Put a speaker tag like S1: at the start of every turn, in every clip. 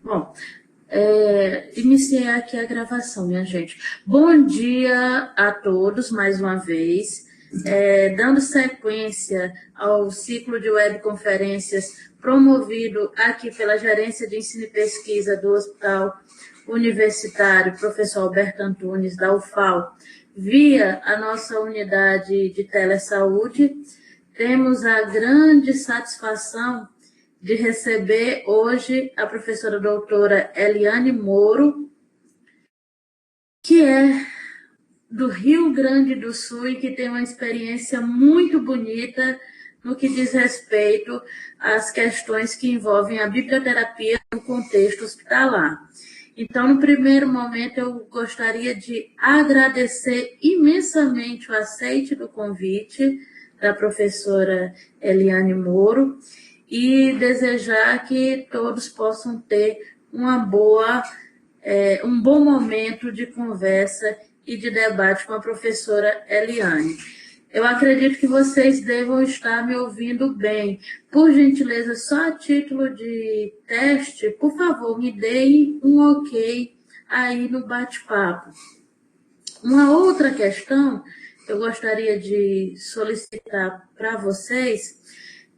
S1: Bom, iniciei aqui a gravação, minha gente. Bom dia a todos, mais uma vez. Dando sequência ao ciclo de webconferências promovido aqui pela Gerência de Ensino e Pesquisa do Hospital Universitário Professor Alberto Antunes, da UFAL, via a nossa unidade de telesaúde, temos a grande satisfação de receber hoje a professora doutora Eliane Moro, que é do Rio Grande do Sul e que tem uma experiência muito bonita no que diz respeito às questões que envolvem a biblioterapia no contexto hospitalar. Então, no primeiro momento, eu gostaria de agradecer imensamente o aceite do convite da professora Eliane Moro e desejar que todos possam ter um bom momento de conversa e de debate com a professora Eliane. Eu acredito que vocês devam estar me ouvindo bem. Por gentileza, só a título de teste, por favor, me deem um ok aí no bate-papo. Uma outra questão que eu gostaria de solicitar para vocês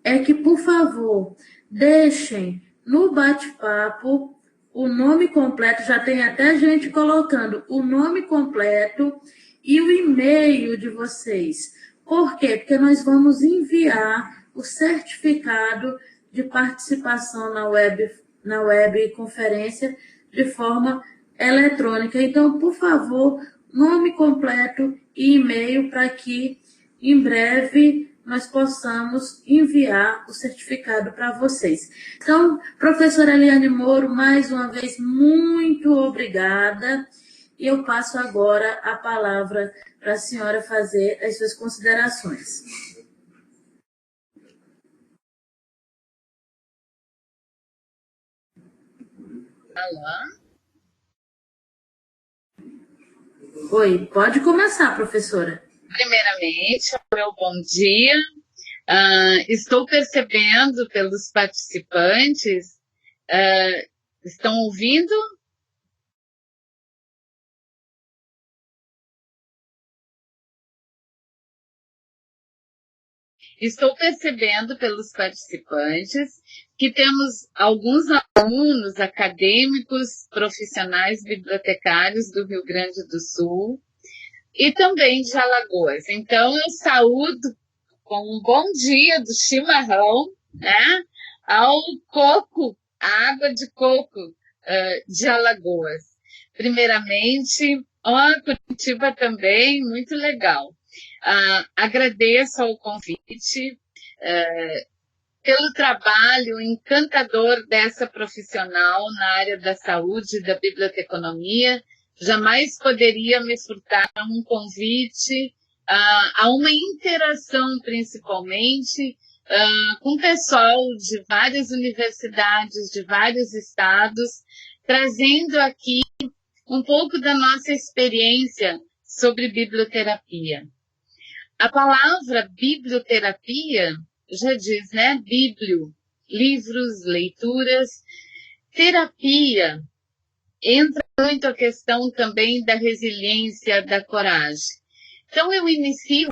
S1: é que, por favor, deixem no bate-papo o nome completo, já tem até gente colocando o nome completo e o e-mail de vocês. Por quê? Porque nós vamos enviar o certificado de participação na webconferência de forma eletrônica. Então, por favor, nome completo e e-mail para que em breve nós possamos enviar o certificado para vocês. Então, professora Eliane Moro, mais uma vez, muito obrigada. E eu passo agora a palavra para a senhora fazer as suas considerações.
S2: Alô?
S1: Oi, pode começar, professora.
S2: Primeiramente, meu bom dia. Estou percebendo pelos participantes, estão ouvindo? Estou percebendo pelos participantes que temos alguns alunos acadêmicos, profissionais bibliotecários do Rio Grande do Sul e também de Alagoas. Então, eu saúdo com um bom dia do chimarrão, né, ao coco, a água de coco de Alagoas. Primeiramente, Curitiba também, muito legal. Agradeço ao convite, pelo trabalho encantador dessa profissional na área da saúde e da biblioteconomia. Jamais poderia me furtar a um convite, a uma interação, principalmente, com pessoal de várias universidades, de vários estados, trazendo aqui um pouco da nossa experiência sobre biblioterapia. A palavra biblioterapia já diz, né? Bíblio, livros, leituras. Terapia entra muito a questão também da resiliência, da coragem. Então, eu inicio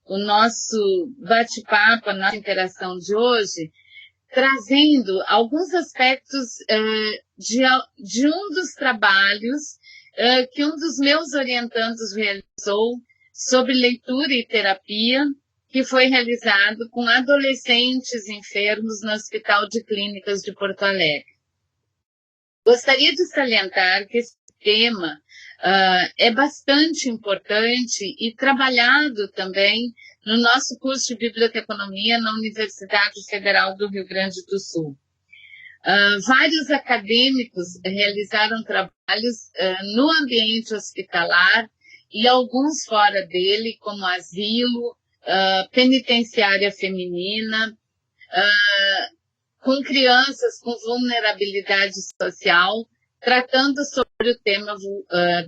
S2: o nosso bate-papo, a nossa interação de hoje, trazendo alguns aspectos de um dos trabalhos que um dos meus orientandos realizou sobre leitura e terapia, que foi realizado com adolescentes enfermos no Hospital de Clínicas de Porto Alegre. Gostaria de salientar que esse tema é bastante importante e trabalhado também no nosso curso de Biblioteconomia na Universidade Federal do Rio Grande do Sul. Vários acadêmicos realizaram trabalhos no ambiente hospitalar e alguns fora dele, como asilo, penitenciária feminina, com crianças com vulnerabilidade social, tratando sobre o tema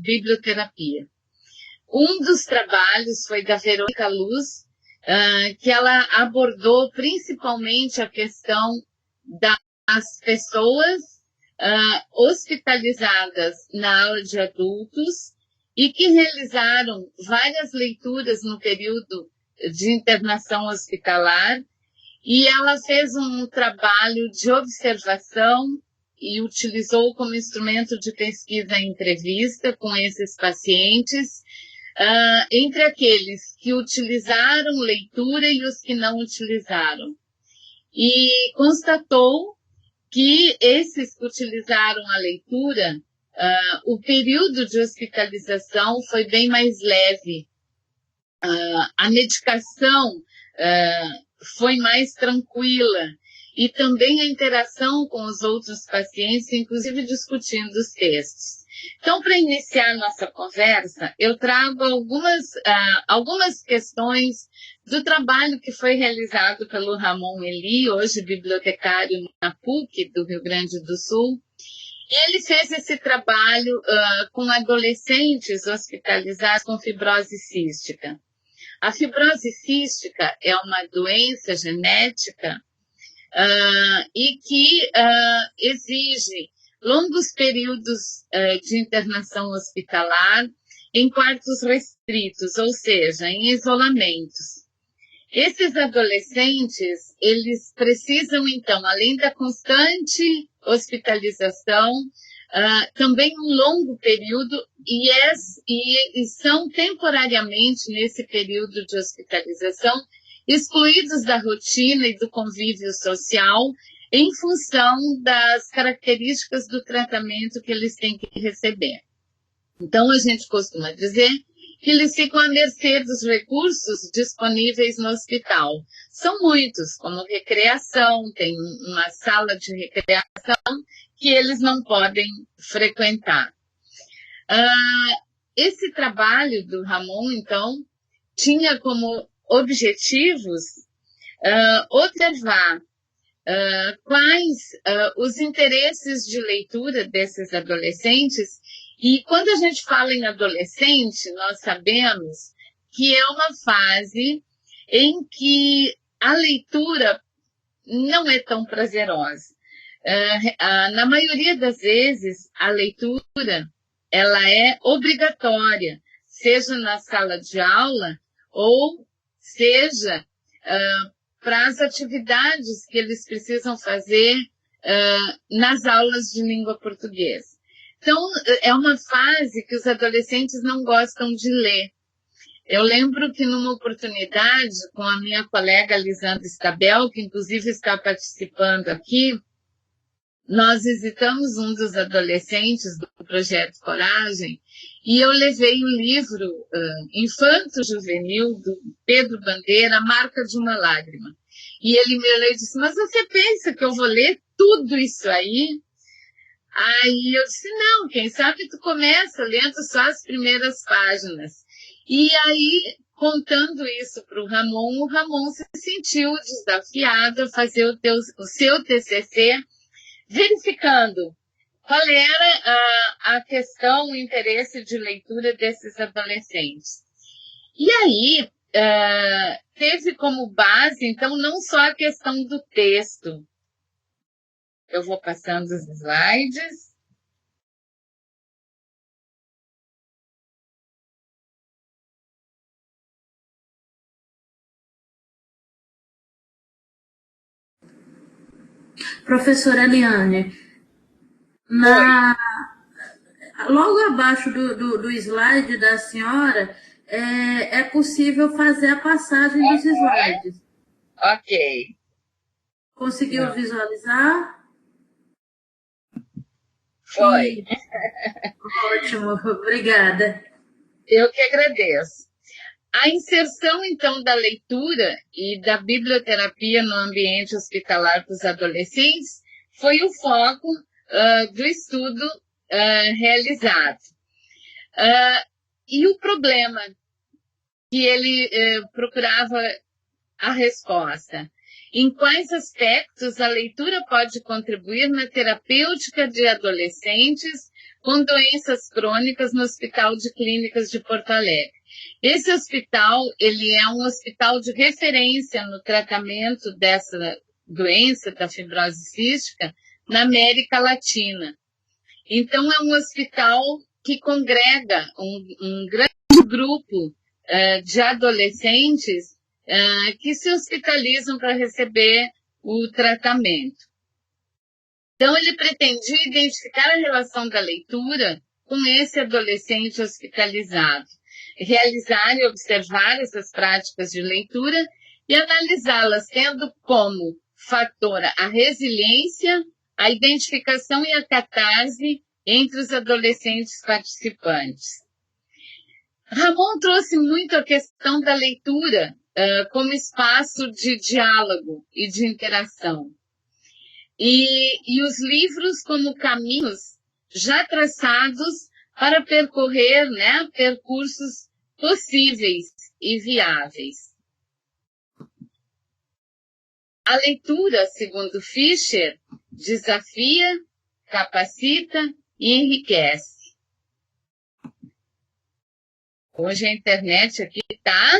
S2: biblioterapia. Um dos trabalhos foi da Verônica Luz, que ela abordou principalmente a questão das pessoas hospitalizadas na ala de adultos e que realizaram várias leituras no período de internação hospitalar, e ela fez um trabalho de observação e utilizou como instrumento de pesquisa a entrevista com esses pacientes, entre aqueles que utilizaram leitura e os que não utilizaram. E constatou que esses que utilizaram a leitura, o período de hospitalização foi bem mais leve. A medicação foi mais tranquila e também a interação com os outros pacientes, inclusive discutindo os textos. Então, para iniciar nossa conversa, eu trago algumas questões do trabalho que foi realizado pelo Ramon Eli, hoje bibliotecário na PUC do Rio Grande do Sul. E ele fez esse trabalho com adolescentes hospitalizados com fibrose cística. A fibrose cística é uma doença genética e que exige longos períodos de internação hospitalar em quartos restritos, ou seja, em isolamentos. Esses adolescentes, eles precisam, então, além da constante hospitalização, também um longo período e são temporariamente, nesse período de hospitalização, excluídos da rotina e do convívio social em função das características do tratamento que eles têm que receber. Então, a gente costuma dizer que eles ficam à mercê dos recursos disponíveis no hospital. São muitos, como recreação, tem uma sala de recreação que eles não podem frequentar. Esse trabalho do Ramon, então, tinha como objetivos observar quais os interesses de leitura desses adolescentes. E quando a gente fala em adolescente, nós sabemos que é uma fase em que a leitura não é tão prazerosa. Na maioria das vezes, a leitura ela é obrigatória, seja na sala de aula ou seja para as atividades que eles precisam fazer nas aulas de língua portuguesa. Então, é uma fase que os adolescentes não gostam de ler. Eu lembro que numa oportunidade, com a minha colega Lisandra Stabel, que inclusive está participando aqui, nós visitamos um dos adolescentes do projeto Coragem e eu levei o livro infanto-juvenil do Pedro Bandeira, A Marca de uma Lágrima. E ele me olhou e disse, mas você pensa que eu vou ler tudo isso aí? Aí eu disse, não, quem sabe tu começa lendo só as primeiras páginas. E aí, contando isso para o Ramon se sentiu desafiado a fazer o seu TCC, verificando qual era a questão, o interesse de leitura desses adolescentes. E aí, teve como base, então, não só a questão do texto. Eu vou passando os slides.
S1: Professora Eliane, logo abaixo do slide da senhora, é possível fazer a passagem dos slides.
S2: Ok.
S1: Conseguiu visualizar?
S2: Foi.
S1: Ótimo, obrigada.
S2: Eu que agradeço. A inserção, então, da leitura e da biblioterapia no ambiente hospitalar para os adolescentes foi o foco do estudo realizado. E o problema que ele procurava a resposta. Em quais aspectos a leitura pode contribuir na terapêutica de adolescentes com doenças crônicas no Hospital de Clínicas de Porto Alegre? Esse hospital, ele é um hospital de referência no tratamento dessa doença, da fibrose cística, na América Latina. Então, é um hospital que congrega um grande grupo de adolescentes que se hospitalizam para receber o tratamento. Então, ele pretendia identificar a relação da leitura com esse adolescente hospitalizado, realizar e observar essas práticas de leitura e analisá-las, tendo como fator a resiliência, a identificação e a catarse entre os adolescentes participantes. Ramon trouxe muito a questão da leitura como espaço de diálogo e de interação. E os livros como caminhos já traçados para percorrer, né, percursos possíveis e viáveis. A leitura, segundo Fischer, desafia, capacita e enriquece. Hoje a internet aqui está.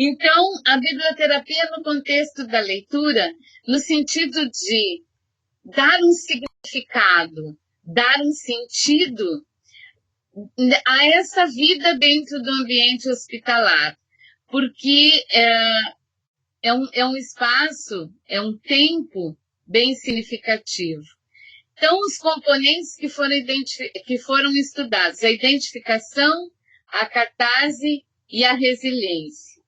S2: Então, a biblioterapia no contexto da leitura, no sentido de dar um significado, dar um sentido a essa vida dentro do ambiente hospitalar, porque é um espaço, é um tempo bem significativo. Então, os componentes que foram estudados, a identificação, a catarse e a resiliência.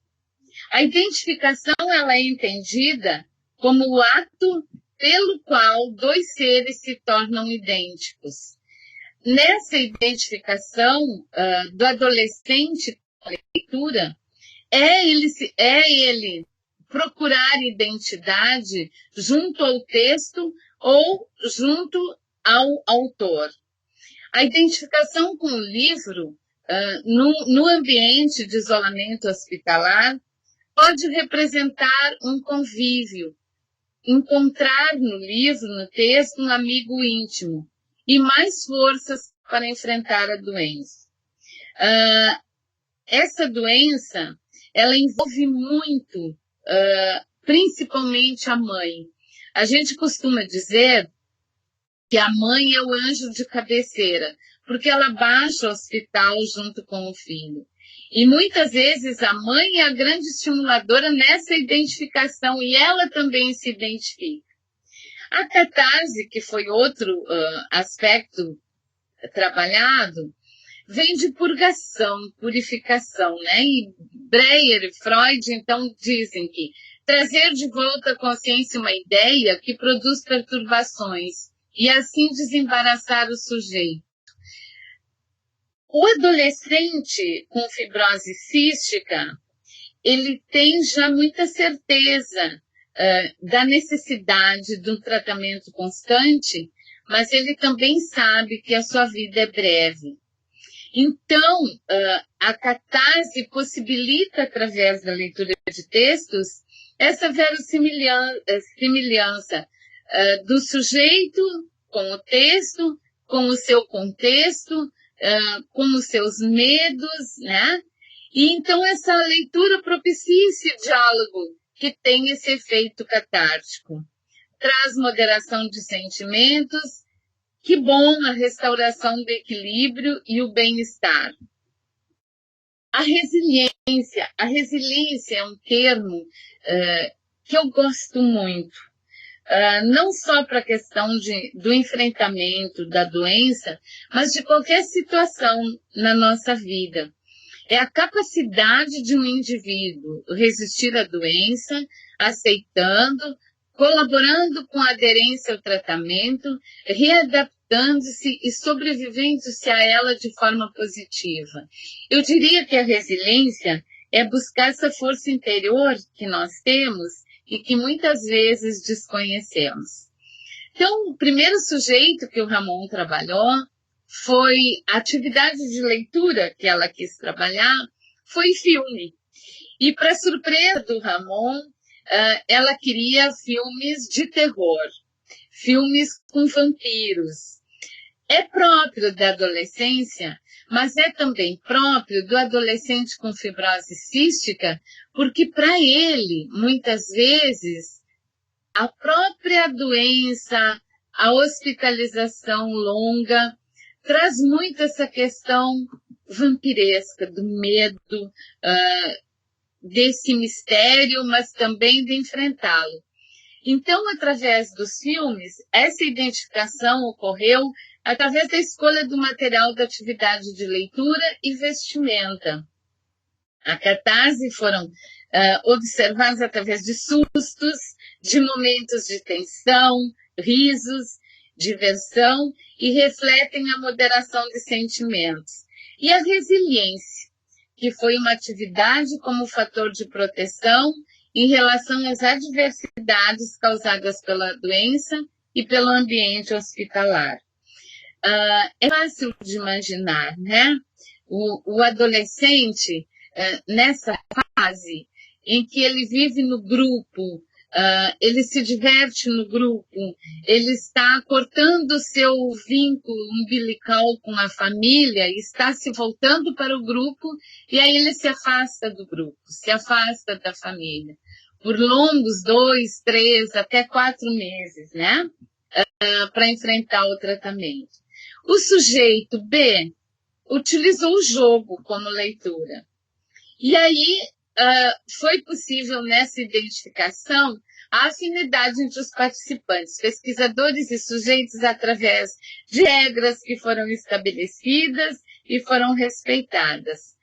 S2: A identificação ela é entendida como o ato pelo qual dois seres se tornam idênticos. Nessa identificação do adolescente com a leitura, é ele procurar identidade junto ao texto ou junto ao autor. A identificação com o livro, no ambiente de isolamento hospitalar, pode representar um convívio, encontrar no livro, no texto, um amigo íntimo e mais forças para enfrentar a doença. Essa doença, ela envolve muito, principalmente a mãe. A gente costuma dizer que a mãe é o anjo de cabeceira, porque ela baixa o hospital junto com o filho. E muitas vezes a mãe é a grande estimuladora nessa identificação e ela também se identifica. A catarse, que foi outro aspecto trabalhado, vem de purgação, purificação, né? E Breyer e Freud, então, dizem que trazer de volta à consciência uma ideia que produz perturbações e assim desembaraçar o sujeito. O adolescente com fibrose cística, ele tem já muita certeza da necessidade de um tratamento constante, mas ele também sabe que a sua vida é breve. Então, a catarse possibilita, através da leitura de textos, essa verossimilhança do sujeito com o texto, com o seu contexto, com os seus medos, né? E então essa leitura propicia esse diálogo que tem esse efeito catártico. Traz moderação de sentimentos, que bom a restauração do equilíbrio e o bem-estar. A resiliência é um termo que eu gosto muito. Não só para a questão do enfrentamento da doença, mas de qualquer situação na nossa vida. É a capacidade de um indivíduo resistir à doença, aceitando, colaborando com a aderência ao tratamento, readaptando-se e sobrevivendo-se a ela de forma positiva. Eu diria que a resiliência é buscar essa força interior que nós temos e que muitas vezes desconhecemos. Então, o primeiro sujeito que o Ramon trabalhou foi a atividade de leitura que ela quis trabalhar, foi filme. E, para surpresa do Ramon, ela queria filmes de terror, filmes com vampiros. É próprio da adolescência, mas é também próprio do adolescente com fibrose cística, porque para ele, muitas vezes, a própria doença, a hospitalização longa, traz muito essa questão vampiresca, do medo, desse mistério, mas também de enfrentá-lo. Então, através dos filmes, essa identificação ocorreu através da escolha do material da atividade de leitura e vestimenta. A catarse foram observados através de sustos, de momentos de tensão, risos, diversão e refletem a moderação de sentimentos. E a resiliência, que foi uma atividade como fator de proteção em relação às adversidades causadas pela doença e pelo ambiente hospitalar. É fácil de imaginar, né? O adolescente, nessa fase em que ele vive no grupo, ele se diverte no grupo, ele está cortando o seu vínculo umbilical com a família, está se voltando para o grupo, e aí ele se afasta do grupo, se afasta da família, por longos 2, 3, até 4 meses, né? Para enfrentar o tratamento. O sujeito B utilizou o jogo como leitura. E aí foi possível, nessa identificação, a afinidade entre os participantes, pesquisadores e sujeitos, através de regras que foram estabelecidas e foram respeitadas.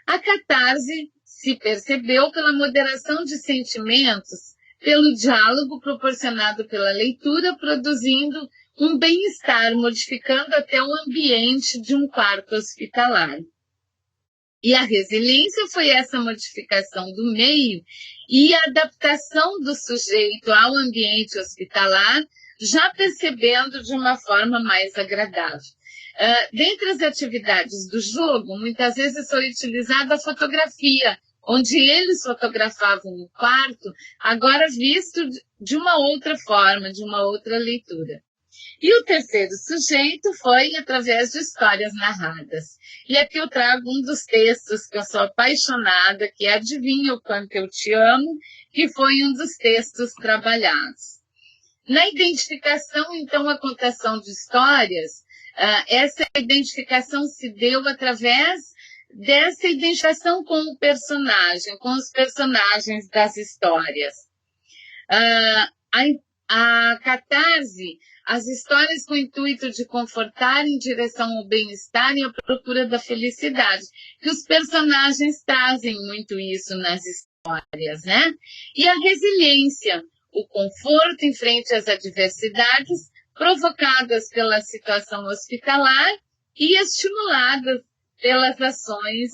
S2: A catarse se percebeu pela moderação de sentimentos, pelo diálogo proporcionado pela leitura, produzindo um bem-estar, modificando até o ambiente de um quarto hospitalar. E a resiliência foi essa modificação do meio e a adaptação do sujeito ao ambiente hospitalar, já percebendo de uma forma mais agradável. Dentre as atividades do jogo, muitas vezes foi utilizada a fotografia, onde eles fotografavam o quarto, agora visto de uma outra forma, de uma outra leitura. E o terceiro sujeito foi através de histórias narradas. E aqui eu trago um dos textos que eu sou apaixonada, que é Adivinha o Quanto Eu Te Amo, que foi um dos textos trabalhados. Na identificação, então, a contação de histórias, essa identificação se deu através dessa identificação com o personagem, com os personagens das histórias. A catarse, as histórias com o intuito de confortar em direção ao bem-estar e à procura da felicidade, que os personagens trazem muito isso nas histórias, né? E a resiliência, o conforto em frente às adversidades provocadas pela situação hospitalar e estimuladas pelas ações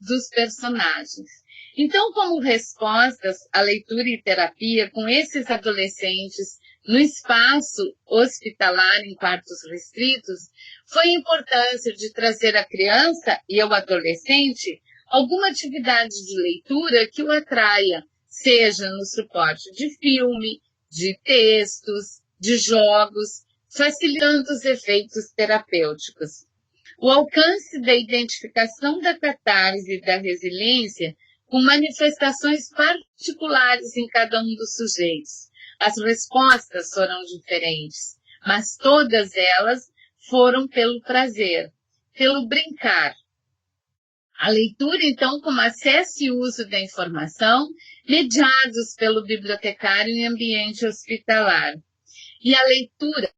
S2: dos personagens. Então, como respostas à leitura e terapia com esses adolescentes no espaço hospitalar em quartos restritos, foi a importância de trazer à criança e ao adolescente alguma atividade de leitura que o atraia, seja no suporte de filme, de textos, de jogos, facilitando os efeitos terapêuticos. O alcance da identificação da catarse e da resiliência com manifestações particulares em cada um dos sujeitos. As respostas foram diferentes, mas todas elas foram pelo prazer, pelo brincar. A leitura, então, como acesso e uso da informação, mediados pelo bibliotecário em ambiente hospitalar. E a leitura,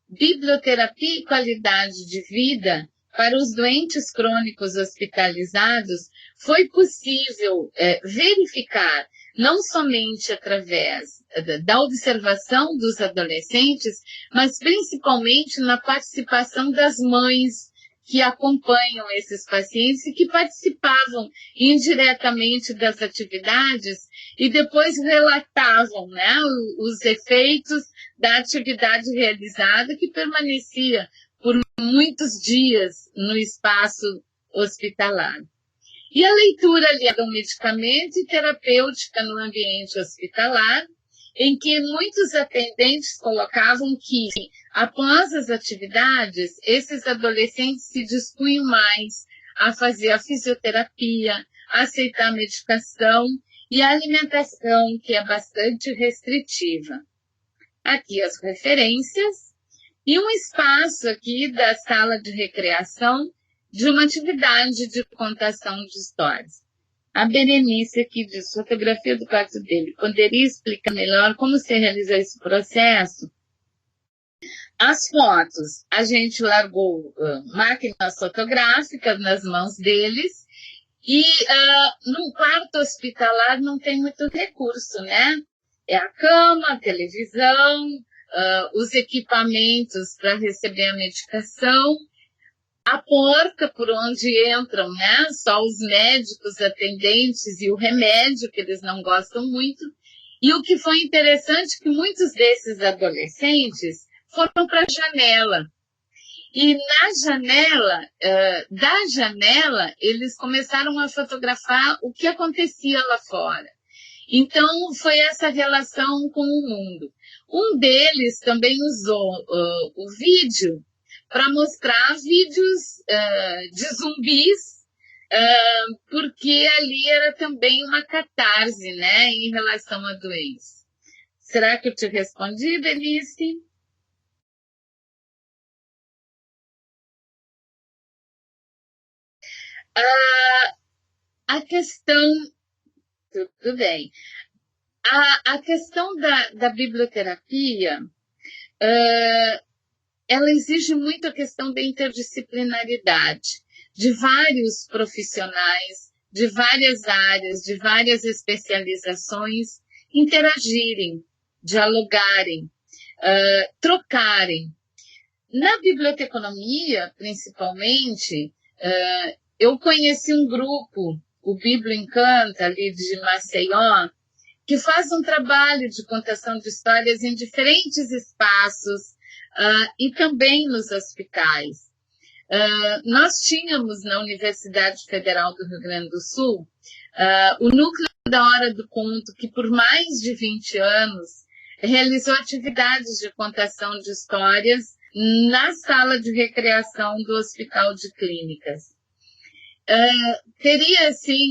S2: biblioterapia e qualidade de vida para os doentes crônicos hospitalizados, foi possível verificar, não somente através da observação dos adolescentes, mas principalmente na participação das mães que acompanham esses pacientes e que participavam indiretamente das atividades e depois relatavam, né, os efeitos da atividade realizada, que permanecia por muitos dias no espaço hospitalar. E a leitura aliada ao medicamento e terapêutica no ambiente hospitalar, em que muitos atendentes colocavam que, após as atividades, esses adolescentes se dispunham mais a fazer a fisioterapia, a aceitar a medicação e a alimentação, que é bastante restritiva. Aqui as referências. e um espaço aqui da sala de recreação de uma atividade de contação de histórias. A Berenice aqui diz, fotografia do quarto dele. Poderia explicar melhor como se realiza esse processo? As fotos, a gente largou máquinas fotográficas nas mãos deles e num quarto hospitalar não tem muito recurso, né? É a cama, a televisão, os equipamentos para receber a medicação, a porta por onde entram, né? Só os médicos atendentes e o remédio, que eles não gostam muito. E o que foi interessante é que muitos desses adolescentes foram para a janela. E na janela, da janela, eles começaram a fotografar o que acontecia lá fora. Então, foi essa relação com o mundo. Um deles também usou o vídeo para mostrar vídeos de zumbis, porque ali era também uma catarse, né, em relação à doença. Será que eu te respondi, Denise? A questão... Tudo bem. A questão da biblioterapia, ela exige muito a questão da interdisciplinaridade, de vários profissionais, de várias áreas, de várias especializações interagirem, dialogarem, trocarem. Na biblioteconomia, principalmente, eu conheci um grupo, o Bíblia Encanta, ali de Maceió, que faz um trabalho de contação de histórias em diferentes espaços e também nos hospitais. Nós tínhamos na Universidade Federal do Rio Grande do Sul o Núcleo da Hora do Conto, que por mais de 20 anos realizou atividades de contação de histórias na sala de recreação do Hospital de Clínicas. Teria, assim,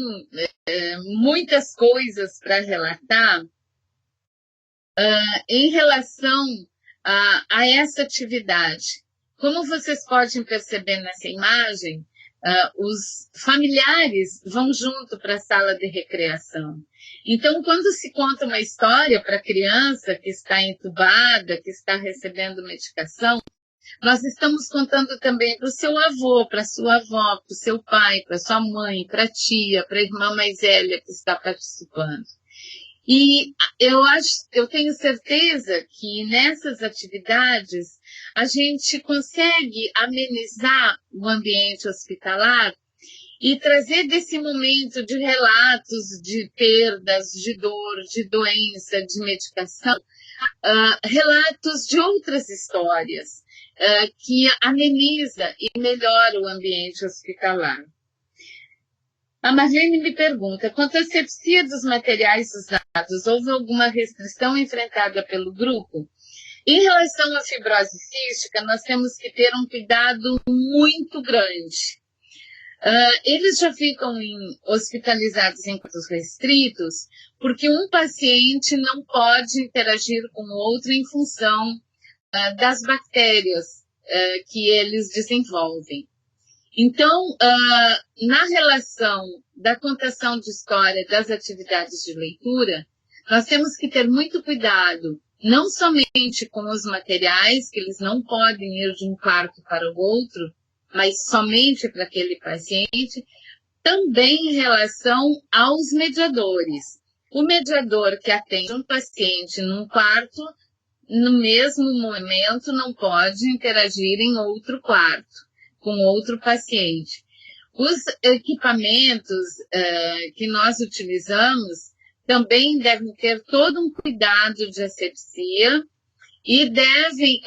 S2: muitas coisas para relatar em relação a essa atividade. Como vocês podem perceber nessa imagem, os familiares vão junto para a sala de recreação. Então, quando se conta uma história para a criança que está entubada, que está recebendo medicação, nós estamos contando também para o seu avô, para a sua avó, para o seu pai, para a sua mãe, para a tia, para a irmã mais velha que está participando. E eu tenho certeza que nessas atividades a gente consegue amenizar o ambiente hospitalar e trazer desse momento de relatos de perdas, de dor, de doença, de medicação, relatos de outras histórias que ameniza e melhora o ambiente hospitalar. A Marlene me pergunta, quanto à asepsia dos materiais usados, houve alguma restrição enfrentada pelo grupo? Em relação à fibrose cística, nós temos que ter um cuidado muito grande. Eles já ficam hospitalizados em quartos restritos, porque um paciente não pode interagir com o outro em função das bactérias que eles desenvolvem. Então, na relação da contação de história das atividades de leitura, nós temos que ter muito cuidado, não somente com os materiais, que eles não podem ir de um quarto para o outro, mas somente para aquele paciente, também em relação aos mediadores. O mediador que atende um paciente num quarto, no mesmo momento, não pode interagir em outro quarto, com outro paciente. Os equipamentos que nós utilizamos também devem ter todo um cuidado de asepsia e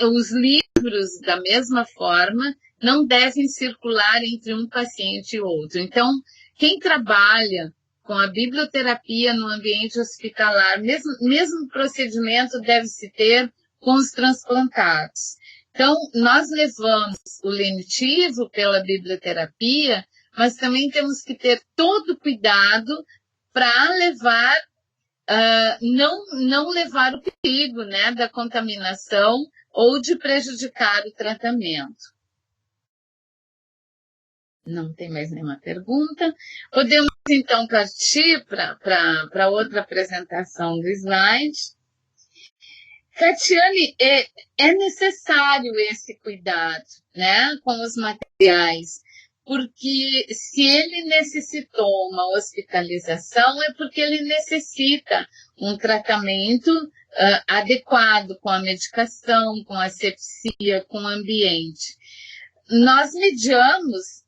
S2: os livros, da mesma forma, não devem circular entre um paciente e outro. Então, quem trabalha com a biblioterapia no ambiente hospitalar, mesmo procedimento deve-se ter com os transplantados. Então, nós levamos o lenitivo pela biblioterapia, mas também temos que ter todo cuidado para levar, não levar o perigo, né, da contaminação ou de prejudicar o tratamento. Não tem mais nenhuma pergunta. Podemos, então, partir para outra apresentação do slide. Catiane, é necessário esse cuidado, né, com os materiais, porque se ele necessitou uma hospitalização, é porque ele necessita um tratamento adequado, com a medicação, com a asepsia, com o ambiente. Nós mediamos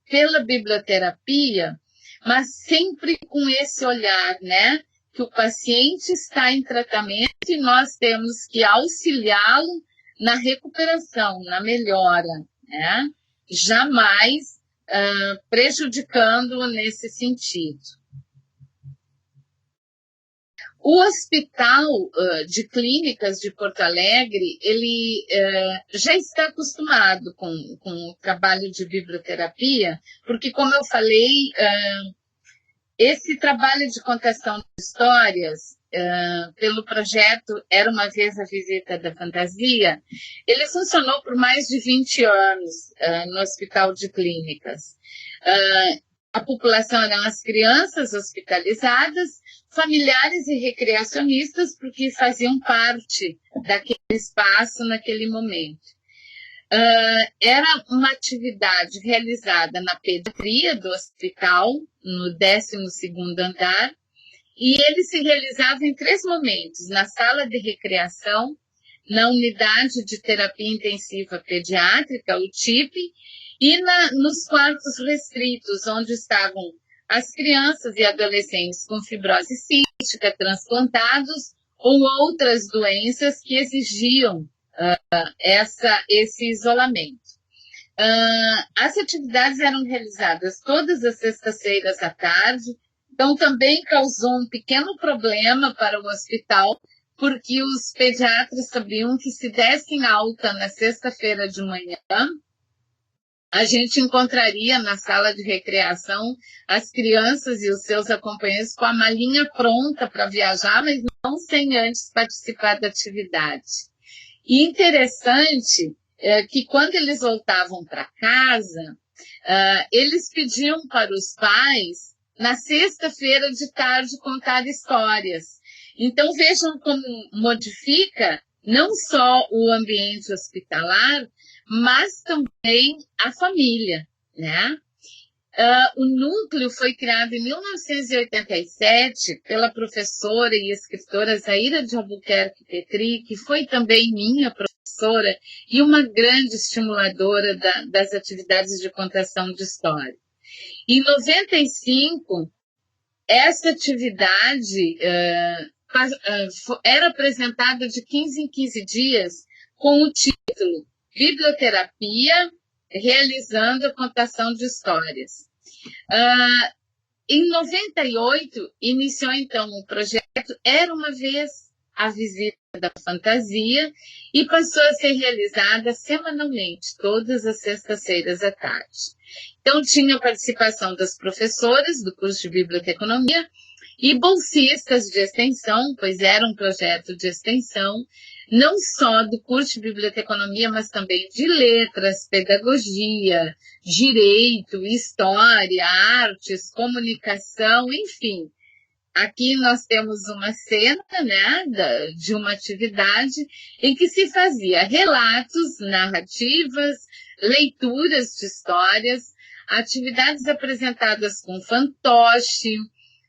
S2: pela biblioterapia, mas sempre com esse olhar, né? Que o paciente está em tratamento e nós temos que auxiliá-lo na recuperação, na melhora, né? Jamais prejudicando-o nesse sentido. O Hospital de Clínicas de Porto Alegre, ele já está acostumado com o trabalho de biblioterapia, porque, como eu falei, esse trabalho de contação de histórias, pelo projeto Era Uma Vez a Visita da Fantasia, ele funcionou por mais de 20 anos no Hospital de Clínicas. A população eram as crianças hospitalizadas, familiares e recreacionistas, porque faziam parte daquele espaço naquele momento. Era uma atividade realizada na pediatria do hospital, no 12º andar, e ele se realizava em 3 momentos: na sala de recreação, na unidade de terapia intensiva pediátrica, o TIP, e nos quartos restritos, onde estavam as crianças e adolescentes com fibrose cística, transplantados ou outras doenças que exigiam esse isolamento. As atividades eram realizadas todas as sextas-feiras à tarde, então também causou um pequeno problema para o hospital, porque os pediatras sabiam que se dessem alta na sexta-feira de manhã, a gente encontraria na sala de recreação as crianças e os seus acompanhantes com a malinha pronta para viajar, mas não sem antes participar da atividade. E interessante que quando eles voltavam para casa, eles pediam para os pais, na sexta-feira de tarde, contar histórias. Então vejam como modifica não só o ambiente hospitalar, mas também a família, né? O núcleo foi criado em 1987 pela professora e escritora Zaira de Albuquerque Petri, que foi também minha professora e uma grande estimuladora das atividades de contação de história. Em 95, essa atividade era apresentada de 15 em 15 dias com o título Biblioterapia, realizando a contação de histórias. Em 98, iniciou então o projeto Era Uma Vez a Visita da Fantasia e passou a ser realizada semanalmente, todas as sextas-feiras à tarde. Então tinha a participação das professoras do curso de Biblioteconomia e bolsistas de extensão, pois era um projeto de extensão, não só do curso de biblioteconomia, mas também de letras, pedagogia, direito, história, artes, comunicação, enfim. Aqui nós temos uma cena, né, de uma atividade em que se fazia relatos, narrativas, leituras de histórias, atividades apresentadas com fantoche.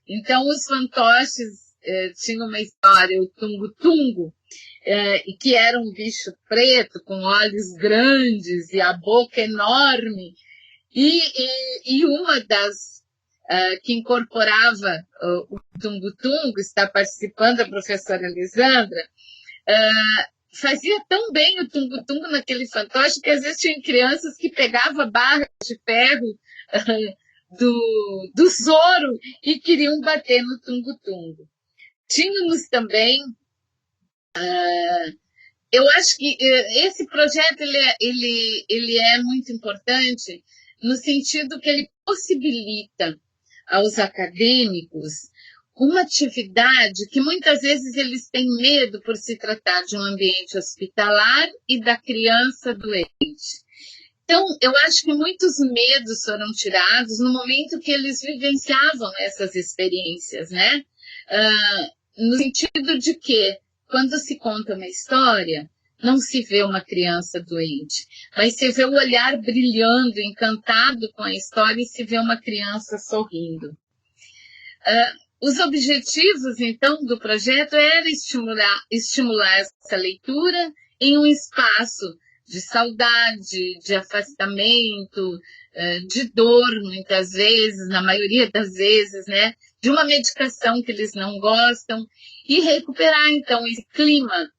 S2: Então, os fantoches tinham uma história, o Tungo-Tungo, que era um bicho preto com olhos grandes e a boca enorme, e uma das que incorporava o Tungo-Tungo, está participando a professora Lisandra, fazia tão bem o Tungo-Tungo naquele fantoche que às vezes tinha crianças que pegavam barras de ferro do Zoro e queriam bater no Tungo-Tungo. Tínhamos também eu acho que esse projeto ele é muito importante no sentido que ele possibilita aos acadêmicos uma atividade que muitas vezes eles têm medo por se tratar de um ambiente hospitalar e da criança doente. Então, eu acho que muitos medos foram tirados no momento que eles vivenciavam essas experiências, né? No sentido de que, quando se conta uma história, não se vê uma criança doente, mas se vê o olhar brilhando, encantado com a história, e se vê uma criança sorrindo. Os objetivos, então, do projeto era estimular essa leitura em um espaço de saudade, de afastamento, de dor, muitas vezes, na maioria das vezes, né? De uma medicação que eles não gostam, e recuperar, então, esse clima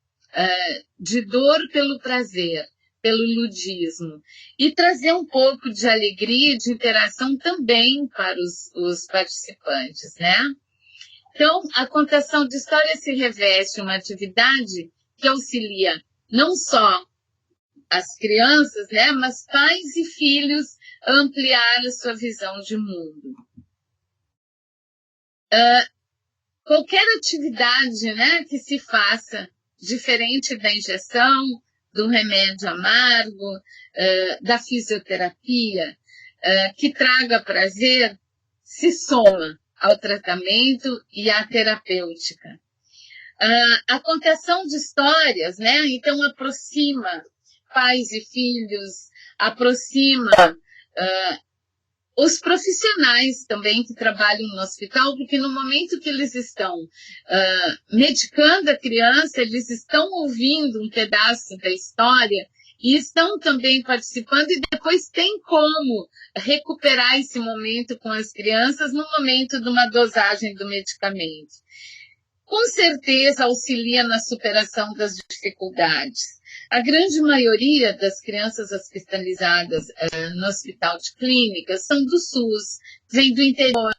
S2: de dor pelo prazer, pelo ludismo, e trazer um pouco de alegria e de interação também para os participantes, né? Então, a contação de história se reveste uma atividade que auxilia não só as crianças, né, mas pais e filhos a ampliar a sua visão de mundo. Qualquer atividade, né, que se faça diferente da injeção, do remédio amargo, da fisioterapia, que traga prazer, se soma ao tratamento e à terapêutica. A contação de histórias, né, então aproxima pais e filhos, aproxima os profissionais também que trabalham no hospital, porque no momento que eles estão medicando a criança, eles estão ouvindo um pedaço da história e estão também participando, e depois tem como recuperar esse momento com as crianças no momento de uma dosagem do medicamento. Com certeza auxilia na superação das dificuldades. A grande maioria das crianças hospitalizadas no hospital de clínicas são do SUS, vem do interior,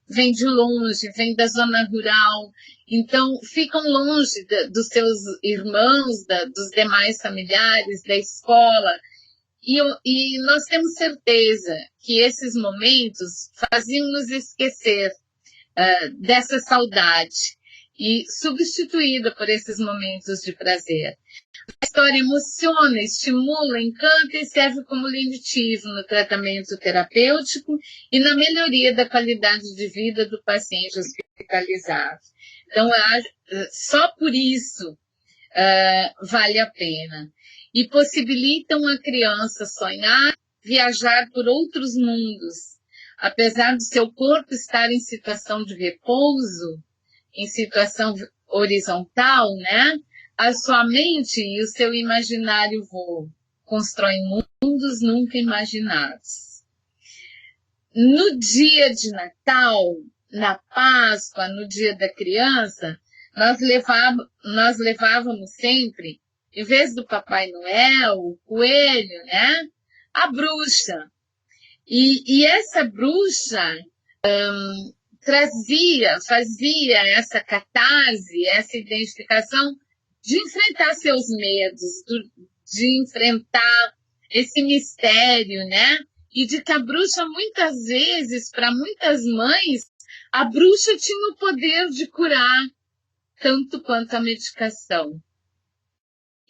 S2: vem de longe, vem da zona rural, então ficam longe dos seus irmãos, dos demais familiares, da escola, e nós temos certeza que esses momentos faziam-nos esquecer dessa saudade, e substituída por esses momentos de prazer. A história emociona, estimula, encanta e serve como lenitivo no tratamento terapêutico e na melhoria da qualidade de vida do paciente hospitalizado. Então, só por isso vale a pena. E possibilitam a criança sonhar, viajar por outros mundos. Apesar do seu corpo estar em situação de repouso, em situação horizontal, né? A sua mente e o seu imaginário voam, constroem mundos nunca imaginados. No dia de Natal, na Páscoa, no dia da criança, nós levávamos sempre, em vez do Papai Noel, o coelho, né? A bruxa. E essa bruxa fazia essa catarse, essa identificação de enfrentar seus medos, de enfrentar esse mistério, né? E de que a bruxa, muitas vezes, para muitas mães, a bruxa tinha o poder de curar tanto quanto a medicação.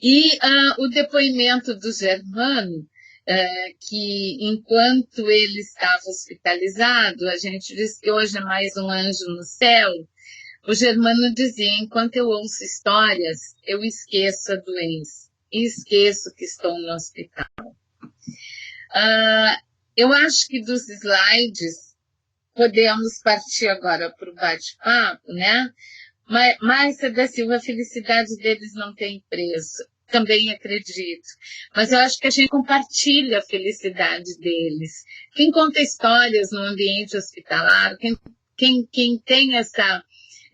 S2: E o depoimento do Germano, que enquanto ele estava hospitalizado, a gente diz que hoje é mais um anjo no céu, o Germano dizia: enquanto eu ouço histórias, eu esqueço a doença, e esqueço que estou no hospital. Eu acho que dos slides podemos partir agora para o bate-papo, né? Márcia da Silva, a felicidade deles não tem preço. Também acredito. Mas eu acho que a gente compartilha a felicidade deles. Quem conta histórias no ambiente hospitalar, quem tem essa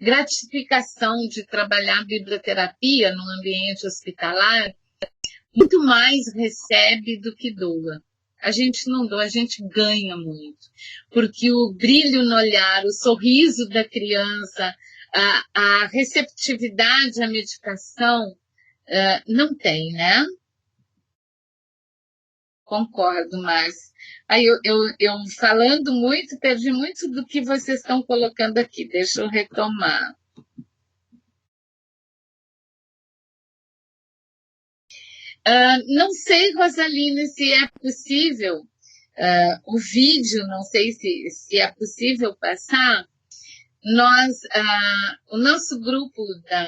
S2: gratificação de trabalhar biblioterapia no ambiente hospitalar, muito mais recebe do que doa. A gente não doa, a gente ganha muito. Porque o brilho no olhar, o sorriso da criança, a receptividade à medicação, não tem, né? Concordo, Márcia. Aí eu falando muito, perdi muito do que vocês estão colocando aqui. Deixa eu retomar. Não sei, Rosaline, se é possível o vídeo, não sei se é possível passar. O nosso grupo da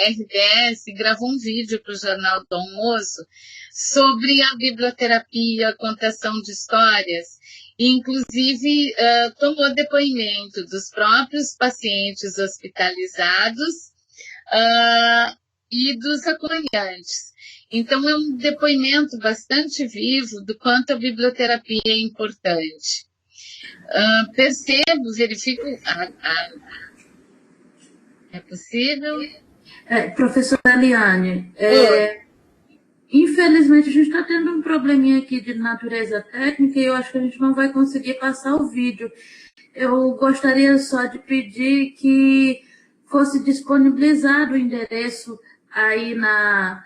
S2: RBS gravou um vídeo para o Jornal do Almoço sobre a biblioterapia, a contação de histórias, e inclusive tomou depoimento dos próprios pacientes hospitalizados e dos acompanhantes. Então, é um depoimento bastante vivo do quanto a biblioterapia é importante. Percebo, verifico. É possível?
S1: Professora Eliane, infelizmente a gente está tendo um probleminha aqui de natureza técnica e eu acho que a gente não vai conseguir passar o vídeo. Eu gostaria só de pedir que fosse disponibilizado o endereço aí na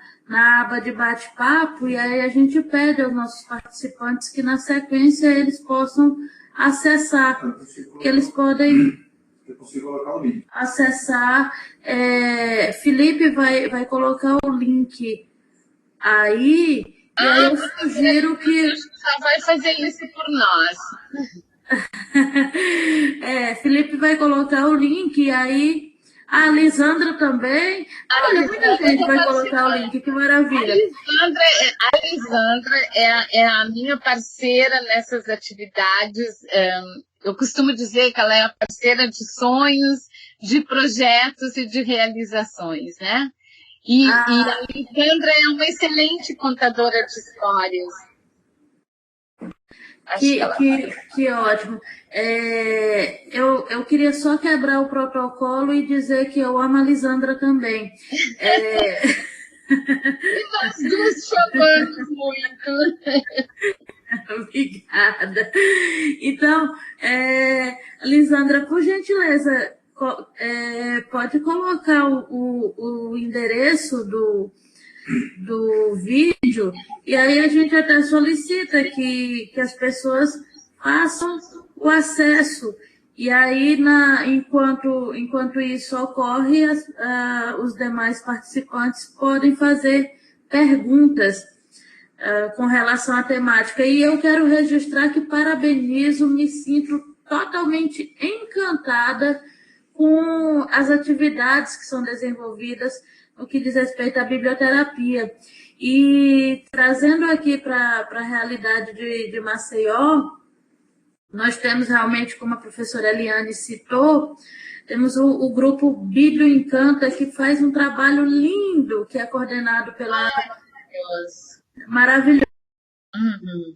S1: aba de bate-papo, e aí a gente pede aos nossos participantes que na sequência eles possam acessar, que eles podem acessar. Felipe vai colocar o link aí, e aí eu sugiro que...
S2: Já vai fazer isso por nós.
S1: Felipe vai colocar o link, e aí a Lisandra também. Olha, muita gente vai colocar o link, que maravilha.
S2: A Lisandra é a minha parceira nessas atividades. Eu costumo dizer que ela é a parceira de sonhos, de projetos e de realizações, né? E a Lisandra é uma excelente contadora de histórias.
S1: Que ótimo. Eu queria só quebrar o protocolo e dizer que eu amo a Lisandra também.
S2: E nós duas chamamos muito.
S1: Obrigada. Então, Lisandra, por gentileza, pode colocar o endereço do vídeo, e aí a gente até solicita que as pessoas façam o acesso, e aí enquanto isso ocorre, os demais participantes podem fazer perguntas com relação à temática. E eu quero registrar que parabenizo, me sinto totalmente encantada com as atividades que são desenvolvidas no que diz respeito à biblioterapia. E trazendo aqui para a realidade de Maceió, nós temos realmente, como a professora Eliane citou, temos o grupo Bíblio Encanta, que faz um trabalho lindo, que é coordenado pela... Maravilhoso.
S2: Uhum.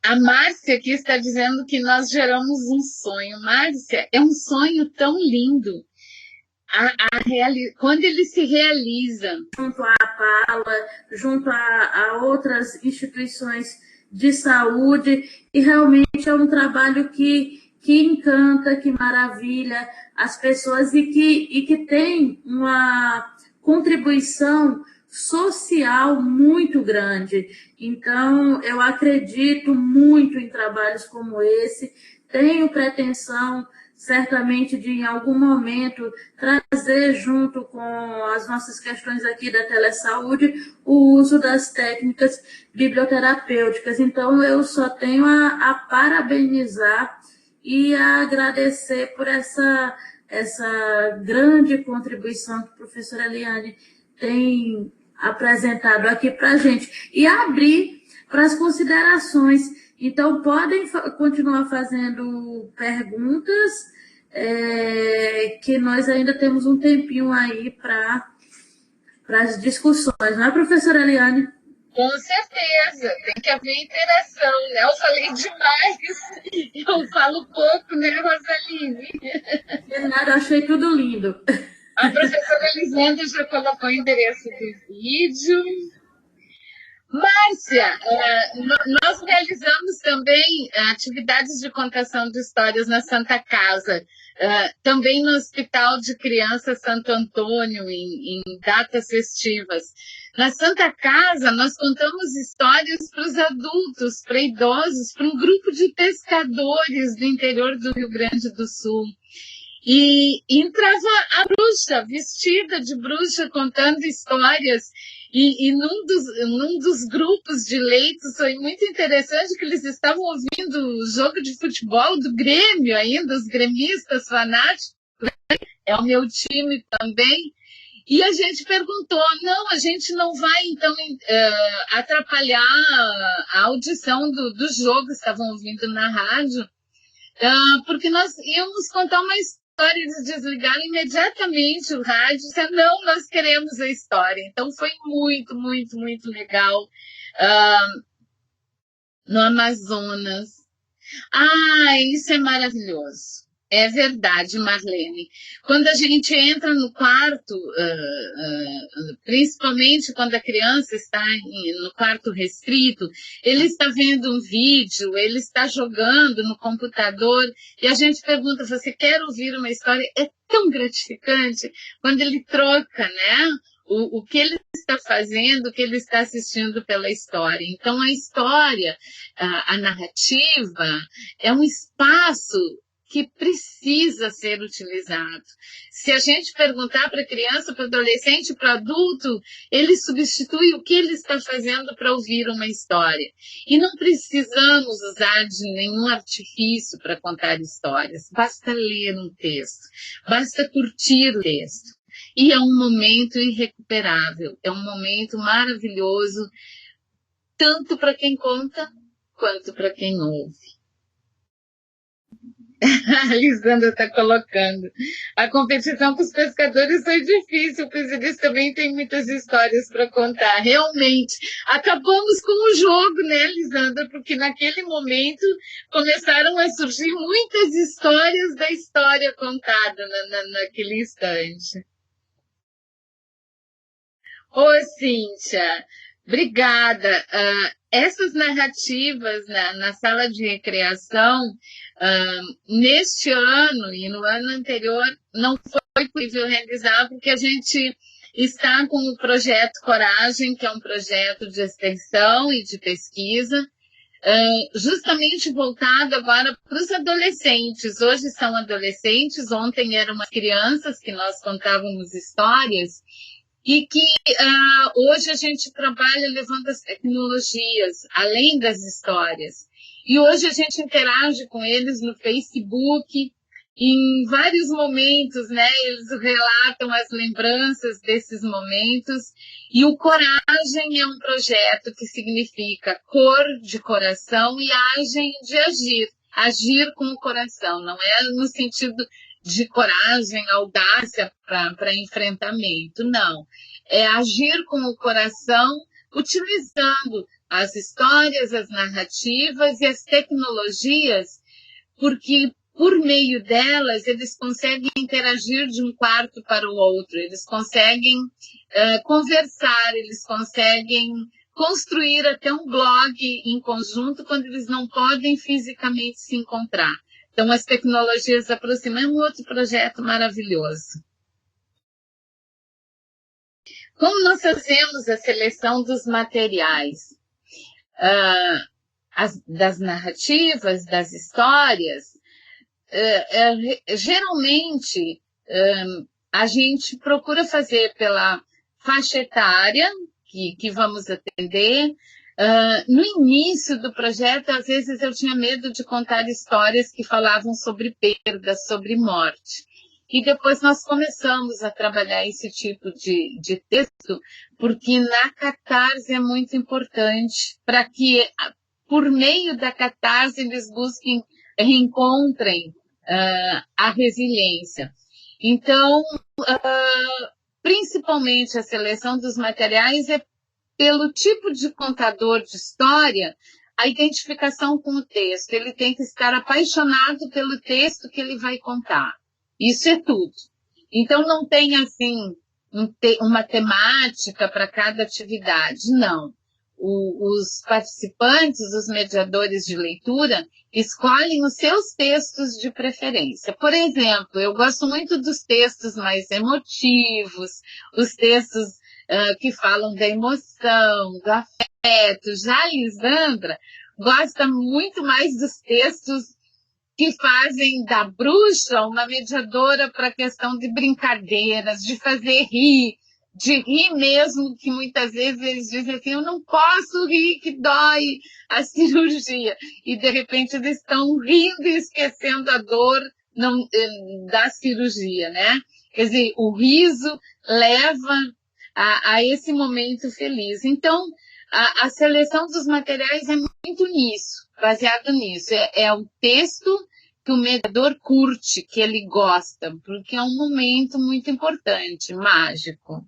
S2: A Márcia aqui está dizendo que nós geramos um sonho. Márcia, é um sonho tão lindo. Quando ele se realiza.
S1: Junto à PALA, junto a outras instituições de saúde, e realmente é um trabalho que encanta, que maravilha as pessoas e que tem uma contribuição social muito grande. Então, eu acredito muito em trabalhos como esse, tenho pretensão, certamente, de, em algum momento, trazer junto com as nossas questões aqui da telesaúde, o uso das técnicas biblioterapêuticas. Então, eu só tenho a parabenizar e a agradecer por essa grande contribuição que a professora Eliane tem apresentado aqui para a gente. E abrir para as considerações. Então, podem continuar fazendo perguntas, que nós ainda temos um tempinho aí para as discussões. Não é, professora Eliane?
S2: Com certeza, tem que haver interação, né? Eu falei demais, eu falo pouco, né, Rosaline?
S1: Eu achei tudo lindo.
S2: A professora Elisandra já colocou o endereço do vídeo. Márcia, nós realizamos também atividades de contação de histórias na Santa Casa, também no Hospital de Crianças Santo Antônio, em datas festivas. Na Santa Casa, nós contamos histórias para os adultos, para idosos, para um grupo de pescadores do interior do Rio Grande do Sul. E entrava a bruxa, vestida de bruxa, contando histórias. E num dos grupos de leitos foi muito interessante que eles estavam ouvindo o jogo de futebol do Grêmio ainda, os gremistas fanáticos, é o meu time também. E a gente perguntou, não, a gente não vai, então, atrapalhar a audição do jogo, estavam ouvindo na rádio, porque nós íamos contar uma história, eles desligaram imediatamente o rádio, disseram, não, nós queremos a história. Então, foi muito, muito, muito legal. No Amazonas. Isso é maravilhoso. É verdade, Marlene. Quando a gente entra no quarto, principalmente quando a criança está no quarto restrito, ele está vendo um vídeo, ele está jogando no computador, e a gente pergunta, você quer ouvir uma história? É tão gratificante quando ele troca, né? O que ele está fazendo, o que ele está assistindo pela história. Então, a história, a narrativa, é um espaço que precisa ser utilizado. Se a gente perguntar para a criança, para o adolescente, para o adulto, ele substitui o que ele está fazendo para ouvir uma história. E não precisamos usar de nenhum artifício para contar histórias. Basta ler um texto, basta curtir o texto. E é um momento irrecuperável, é um momento maravilhoso, tanto para quem conta, quanto para quem ouve. A Lisandra está colocando. A competição com os pescadores foi difícil, pois eles também têm muitas histórias para contar. Realmente, acabamos com o jogo, né, Lisandra? Porque naquele momento começaram a surgir muitas histórias da história contada naquele instante. Ô, Cíntia, obrigada. Essas narrativas na sala de recreação, neste ano e no ano anterior, não foi possível realizar, porque a gente está com o projeto Coragem, que é um projeto de extensão e de pesquisa, justamente voltado agora para os adolescentes. Hoje são adolescentes, ontem eram umas crianças que nós contávamos histórias, e que hoje a gente trabalha levando as tecnologias, além das histórias. E hoje a gente interage com eles no Facebook, em vários momentos, né? Eles relatam as lembranças desses momentos. E o Coragem é um projeto que significa cor de coração e agem de agir. Agir com o coração, não é no sentido de coragem, audácia para enfrentamento, não. É agir com o coração, utilizando as histórias, as narrativas e as tecnologias, porque por meio delas eles conseguem interagir de um quarto para o outro, eles conseguem conversar, eles conseguem construir até um blog em conjunto quando eles não podem fisicamente se encontrar. Então, as tecnologias aproximam, é um outro projeto maravilhoso. Como nós fazemos a seleção dos materiais? Das narrativas, das histórias, geralmente a gente procura fazer pela faixa etária que vamos atender. No início do projeto, às vezes eu tinha medo de contar histórias que falavam sobre perda, sobre morte. E depois nós começamos a trabalhar esse tipo de texto, porque na catarse é muito importante, para que, por meio da catarse, eles busquem, reencontrem a resiliência. Então, principalmente a seleção dos materiais é pelo tipo de contador de história, a identificação com o texto. Ele tem que estar apaixonado pelo texto que ele vai contar. Isso é tudo. Então, não tem, assim, uma temática para cada atividade, não. os participantes, os mediadores de leitura, escolhem os seus textos de preferência. Por exemplo, eu gosto muito dos textos mais emotivos, os textos que falam da emoção, do afeto. Já a Lisandra gosta muito mais dos textos que fazem da bruxa uma mediadora para a questão de brincadeiras, de fazer rir, de rir mesmo, que muitas vezes eles dizem assim, eu não posso rir, que dói a cirurgia. E, de repente, eles estão rindo e esquecendo a dor da cirurgia, né? Quer dizer, o riso leva a esse momento feliz. Então, a seleção dos materiais é muito nisso, baseado nisso. É o texto que o mediador curte, que ele gosta, porque é um momento muito importante, mágico.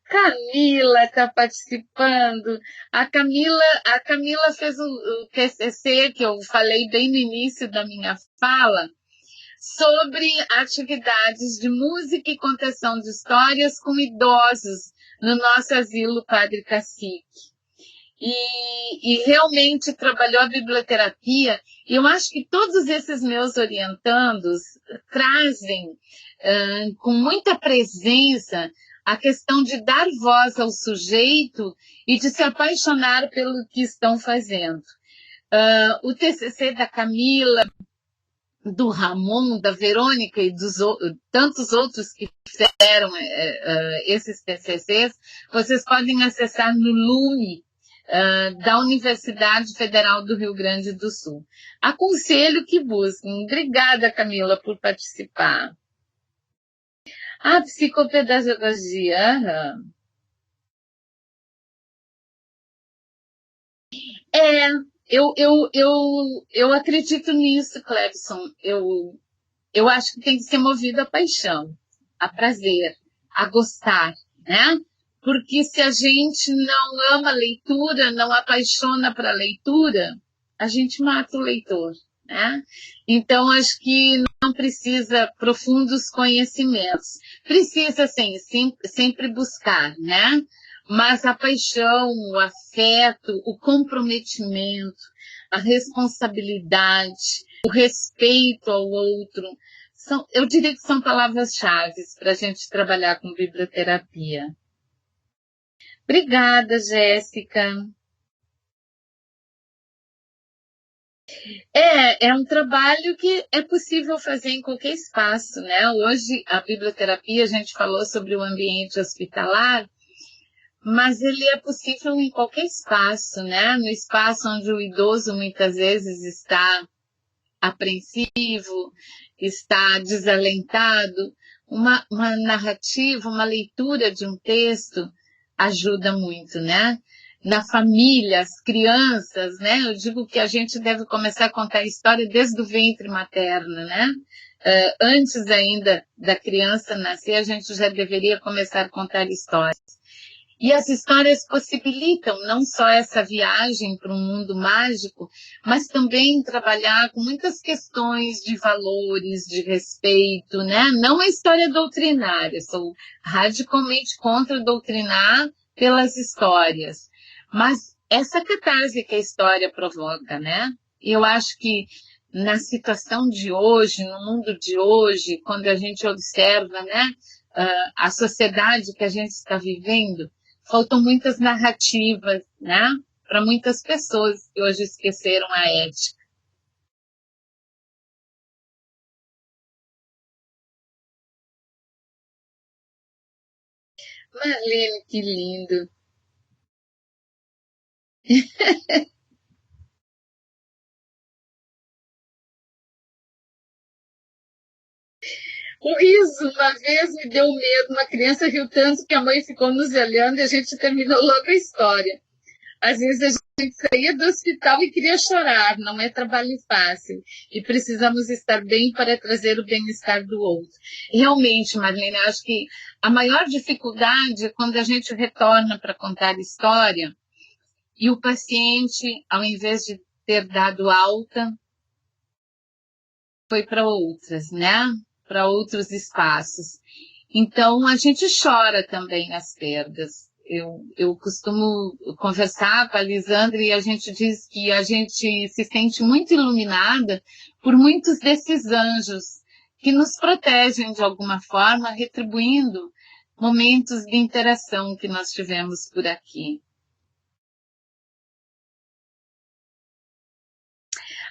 S2: Camila está participando. A Camila fez o TCC, que eu falei bem no início da minha fala, sobre atividades de música e contação de histórias com idosos no nosso asilo Padre Cacique. E realmente trabalhou a biblioterapia, e eu acho que todos esses meus orientandos trazem com muita presença a questão de dar voz ao sujeito e de se apaixonar pelo que estão fazendo. O TCC da Camila, do Ramon, da Verônica e dos tantos outros que fizeram esses TCCs, vocês podem acessar no Lume, da Universidade Federal do Rio Grande do Sul. Aconselho que busquem. Obrigada, Camila, por participar. A psicopedagogia. Eu acredito nisso, Clebson. Eu acho que tem que ser movido a paixão, a prazer, a gostar, né? Porque se a gente não ama a leitura, não apaixona para a leitura, a gente mata o leitor, né? Então, acho que não precisa profundos conhecimentos. Precisa, sim, sempre buscar, né? Mas a paixão, o afeto, o comprometimento, a responsabilidade, o respeito ao outro, eu diria que são palavras-chave para a gente trabalhar com biblioterapia. Obrigada, Jéssica. É um trabalho que é possível fazer em qualquer espaço, né? Hoje, a biblioterapia, a gente falou sobre o ambiente hospitalar, mas ele é possível em qualquer espaço, né? No espaço onde o idoso muitas vezes está apreensivo, está desalentado, uma narrativa, uma leitura de um texto ajuda muito, né? Na família, as crianças, né? Eu digo que a gente deve começar a contar a história desde o ventre materno, né? Antes ainda da criança nascer, a gente já deveria começar a contar histórias. E as histórias possibilitam não só essa viagem para um mundo mágico, mas também trabalhar com muitas questões de valores, de respeito, né? Não a história doutrinária, sou radicalmente contra doutrinar pelas histórias, mas essa catarse que a história provoca, né? E eu acho que na situação de hoje, no mundo de hoje, quando a gente observa, né, a sociedade que a gente está vivendo, faltam muitas narrativas, né? Para muitas pessoas que hoje esqueceram a ética. Marlene, que lindo. O riso, uma vez me deu medo, uma criança riu tanto que a mãe ficou nos olhando e a gente terminou logo a história. Às vezes a gente saía do hospital e queria chorar, não é trabalho fácil. E precisamos estar bem para trazer o bem-estar do outro. Realmente, Marlene, acho que a maior dificuldade é quando a gente retorna para contar história e o paciente, ao invés de ter dado alta, foi para outras, né? Para outros espaços. Então, a gente chora também as perdas. eu costumo conversar com a Lisandra e a gente diz que a gente se sente muito iluminada por muitos desses anjos que nos protegem de alguma forma, retribuindo momentos de interação que nós tivemos por aqui.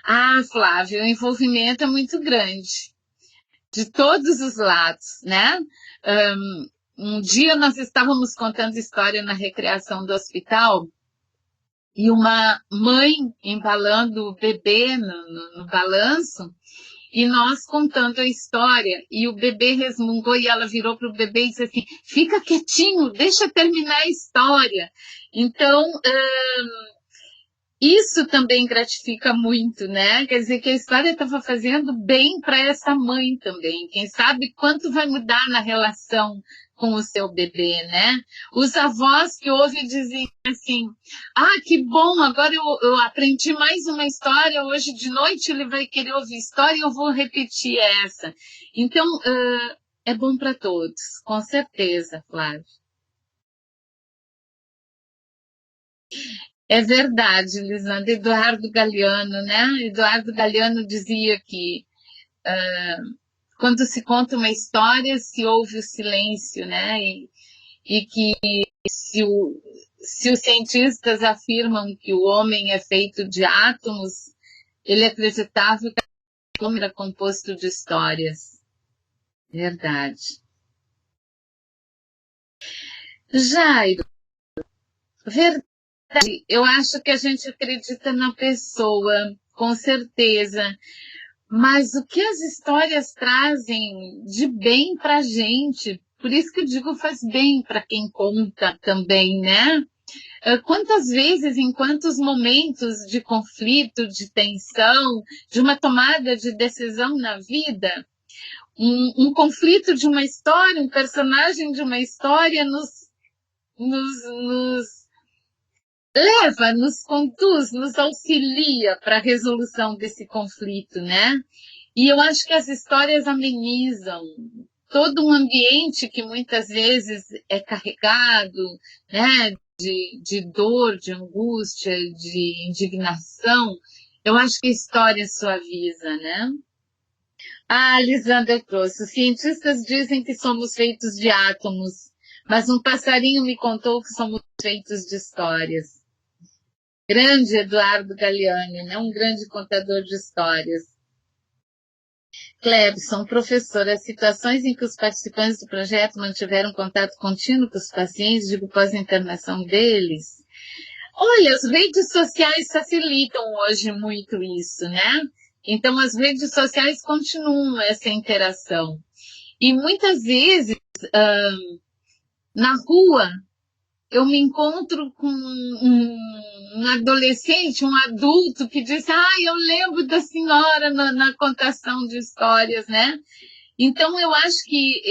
S2: Ah, Flávio, o envolvimento é muito grande, de todos os lados, né? Um dia nós estávamos contando história na recreação do hospital e uma mãe embalando o bebê no balanço e nós contando a história e o bebê resmungou e ela virou para o bebê e disse assim, fica quietinho, deixa eu terminar a história. Então, isso também gratifica muito, né? Quer dizer que a história estava fazendo bem para essa mãe também. Quem sabe quanto vai mudar na relação com o seu bebê, né? Os avós que ouvem dizem assim, ah, que bom, agora eu aprendi mais uma história, hoje de noite ele vai querer ouvir história e eu vou repetir essa. Então, é bom para todos, com certeza, Flávio. É verdade, Lisandra. Eduardo Galeano, né? Eduardo Galeano dizia que quando se conta uma história, se ouve o silêncio, né? E que se os cientistas afirmam que o homem é feito de átomos, ele acreditava que o homem era composto de histórias. Verdade. Jairo, verdade. Eu acho que a gente acredita na pessoa, com certeza. Mas o que as histórias trazem de bem para a gente, por isso que eu digo faz bem para quem conta também, né? Quantas vezes, em quantos momentos de conflito, de tensão, de uma tomada de decisão na vida, um conflito de uma história, um personagem de uma história nos leva, nos conduz, nos auxilia para a resolução desse conflito, né? E eu acho que as histórias amenizam todo um ambiente que muitas vezes é carregado, né? De dor, de angústia, de indignação. Eu acho que a história suaviza, né? Ah, Lisandra trouxe. Os cientistas dizem que somos feitos de átomos, mas um passarinho me contou que somos feitos de histórias. Grande Eduardo Galeani, né? Um grande contador de histórias. Clebson, professor, as situações em que os participantes do projeto mantiveram contato contínuo com os pacientes, digo, pós-internação deles. Olha, as redes sociais facilitam hoje muito isso, né? Então, as redes sociais continuam essa interação. E muitas vezes, na rua, eu me encontro com um adolescente, um adulto que diz, eu lembro da senhora na contação de histórias, né? Então, eu acho que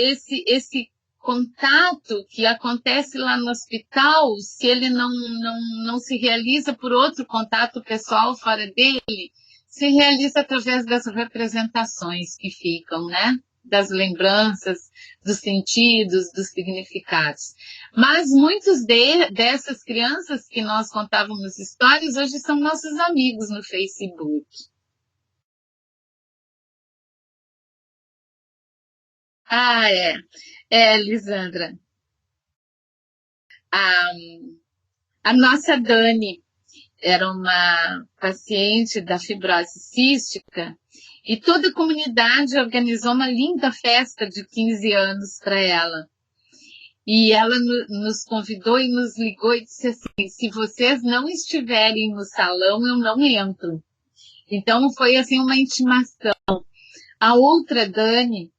S2: esse contato que acontece lá no hospital, se ele não se realiza por outro contato pessoal fora dele, se realiza através das representações que ficam, né? Das lembranças, dos sentidos, dos significados. Mas muitos dessas crianças que nós contávamos histórias, hoje são nossos amigos no Facebook. Ah, Lisandra. A nossa Dani era uma paciente da fibrose cística e toda a comunidade organizou uma linda festa de 15 anos para ela. E ela nos convidou e nos ligou e disse assim, se vocês não estiverem no salão, eu não entro. Então foi assim uma intimação. A outra Dani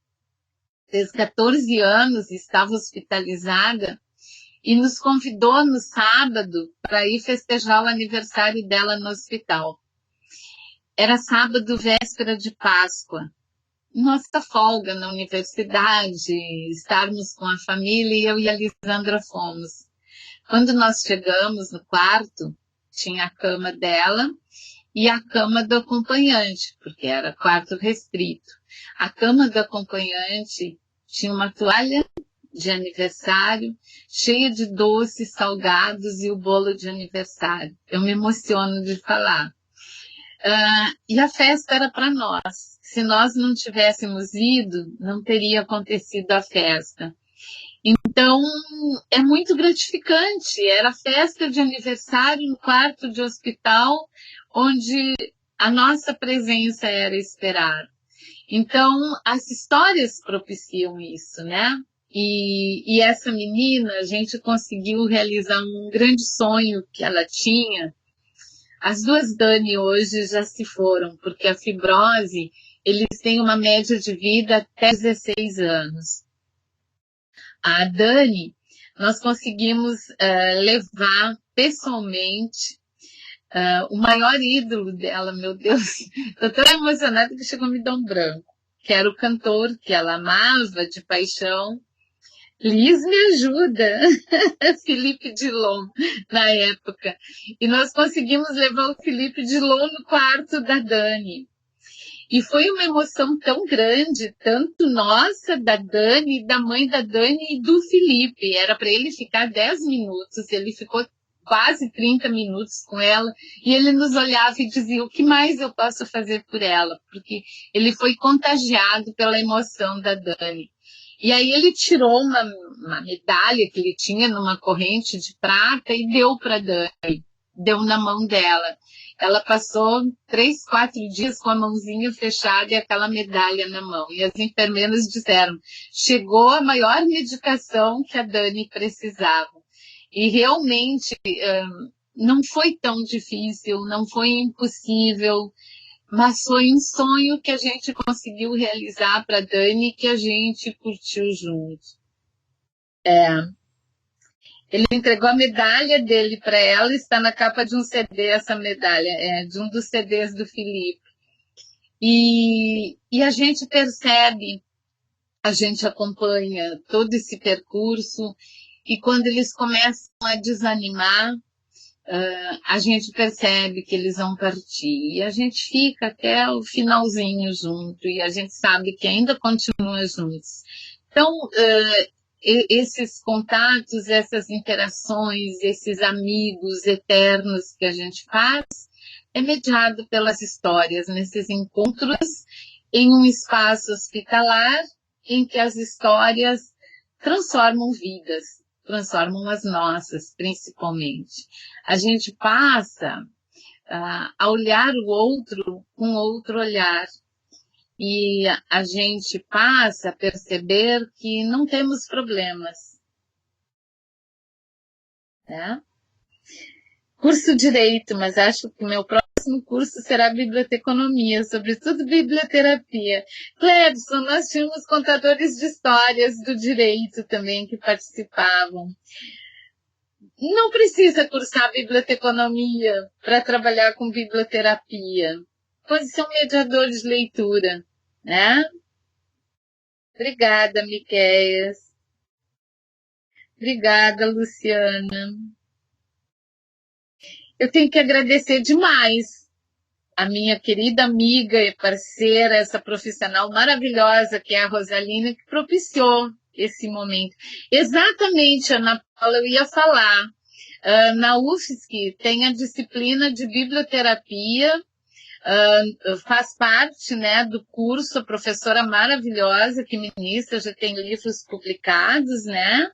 S2: fez 14 anos, estava hospitalizada e nos convidou no sábado para ir festejar o aniversário dela no hospital. Era sábado, véspera de Páscoa. Nossa folga na universidade, estarmos com a família e eu e a Lisandra fomos. Quando nós chegamos no quarto, tinha a cama dela e a cama do acompanhante, porque era quarto restrito. A cama do acompanhante tinha uma toalha de aniversário, cheia de doces, salgados e o bolo de aniversário. Eu me emociono de falar. E a festa era para nós. Se nós não tivéssemos ido, não teria acontecido a festa. Então, é muito gratificante. Era festa de aniversário no quarto de hospital, onde a nossa presença era esperada. Então, as histórias propiciam isso, né? E essa menina, a gente conseguiu realizar um grande sonho que ela tinha. As duas Dani hoje já se foram, porque a fibrose, eles têm uma média de vida até 16 anos. A Dani, nós conseguimos levar pessoalmente o maior ídolo dela, meu Deus, estou tão emocionada que chegou a me dar um branco, que era o cantor que ela amava de paixão. Liz, me ajuda, Felipe Dilon, na época. E nós conseguimos levar o Felipe Dilon no quarto da Dani. E foi uma emoção tão grande, tanto nossa, da Dani, da mãe da Dani e do Felipe. Era para ele ficar 10 minutos, ele ficou quase 30 minutos com ela, e ele nos olhava e dizia, o que mais eu posso fazer por ela? Porque ele foi contagiado pela emoção da Dani. E aí ele tirou uma medalha que ele tinha numa corrente de prata e deu para a Dani, deu na mão dela. Ela passou 3, 4 dias com a mãozinha fechada e aquela medalha na mão. E as enfermeiras disseram, chegou a maior medicação que a Dani precisava. E realmente não foi tão difícil, não foi impossível, mas foi um sonho que a gente conseguiu realizar para a Dani e que a gente curtiu junto. Ele entregou a medalha dele para ela, está na capa de um CD essa medalha, de um dos CDs do Felipe. E a gente percebe, a gente acompanha todo esse percurso, e quando eles começam a desanimar, a gente percebe que eles vão partir. E a gente fica até o finalzinho junto, e a gente sabe que ainda continua juntos. Então, esses contatos, essas interações, esses amigos eternos que a gente faz, é mediado pelas histórias, nesses encontros em um espaço hospitalar em que as histórias transformam vidas, transformam as nossas, principalmente. A gente passa a olhar o outro com outro olhar. E a gente passa a perceber que não temos problemas. Né? Curso Direito, mas acho que o meu próximo curso será Biblioteconomia, sobretudo Biblioterapia. Clebson, nós tínhamos contadores de histórias do direito também que participavam. Não precisa cursar Biblioteconomia para trabalhar com biblioterapia. Pode ser um mediador de leitura, né? Obrigada, Miqueias. Obrigada, Luciana. Eu tenho que agradecer demais a minha querida amiga e parceira, essa profissional maravilhosa que é a Rosalina, que propiciou esse momento. Exatamente, Ana Paula, eu ia falar. Na UFSC tem a disciplina de biblioterapia, faz parte, né, do curso, a professora maravilhosa que ministra, já tem livros publicados, né?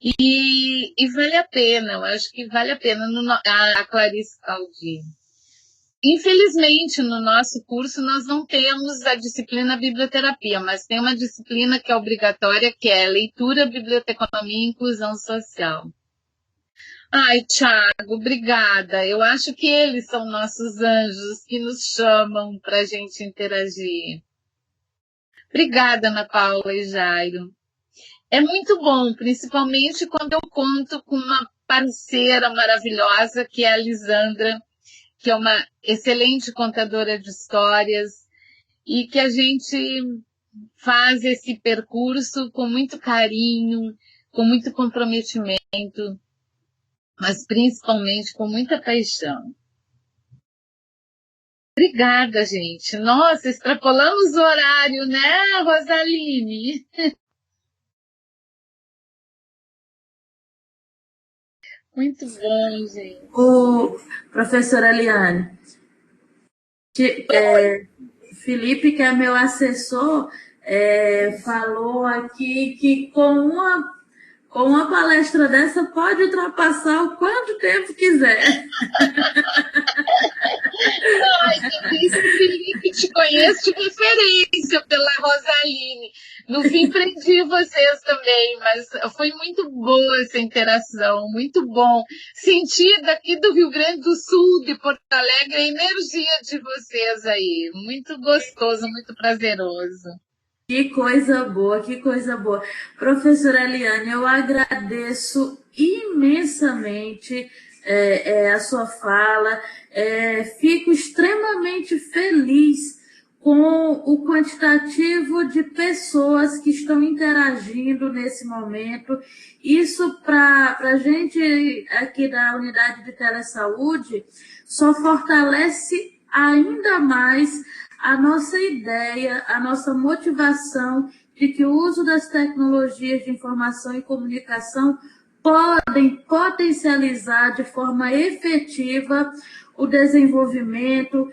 S2: E vale a pena, eu acho que vale a pena. A Clarice Caldi. Infelizmente, no nosso curso, nós não temos a disciplina biblioterapia, mas tem uma disciplina que é obrigatória, que é leitura, biblioteconomia e inclusão social. Ai, Thiago, obrigada. Eu acho que eles são nossos anjos que nos chamam para a gente interagir. Obrigada, Ana Paula e Jairo. É muito bom, principalmente quando eu conto com uma parceira maravilhosa, que é a Lisandra, que é uma excelente contadora de histórias, e que a gente faz esse percurso com muito carinho, com muito comprometimento, mas principalmente com muita paixão. Obrigada, gente. Nossa, extrapolamos o horário, né, Rosaline? Muito bom, gente.
S1: O professora Eliane, Felipe, que é meu assessor, falou aqui que com uma palestra dessa pode ultrapassar o quanto tempo quiser.
S2: Ai, delícia, Felipe, te conheço de referência pela Rosaline. No fim, prendi vocês também, mas foi muito boa essa interação, muito bom. Senti daqui do Rio Grande do Sul, de Porto Alegre, a energia de vocês aí. Muito gostoso, muito prazeroso.
S1: Que coisa boa, que coisa boa. Professora Eliane, eu agradeço imensamente a sua fala. Fico extremamente feliz com o quantitativo de pessoas que estão interagindo nesse momento. Isso para a gente aqui da unidade de telesaúde só fortalece ainda mais a nossa ideia, a nossa motivação de que o uso das tecnologias de informação e comunicação podem potencializar de forma efetiva o desenvolvimento,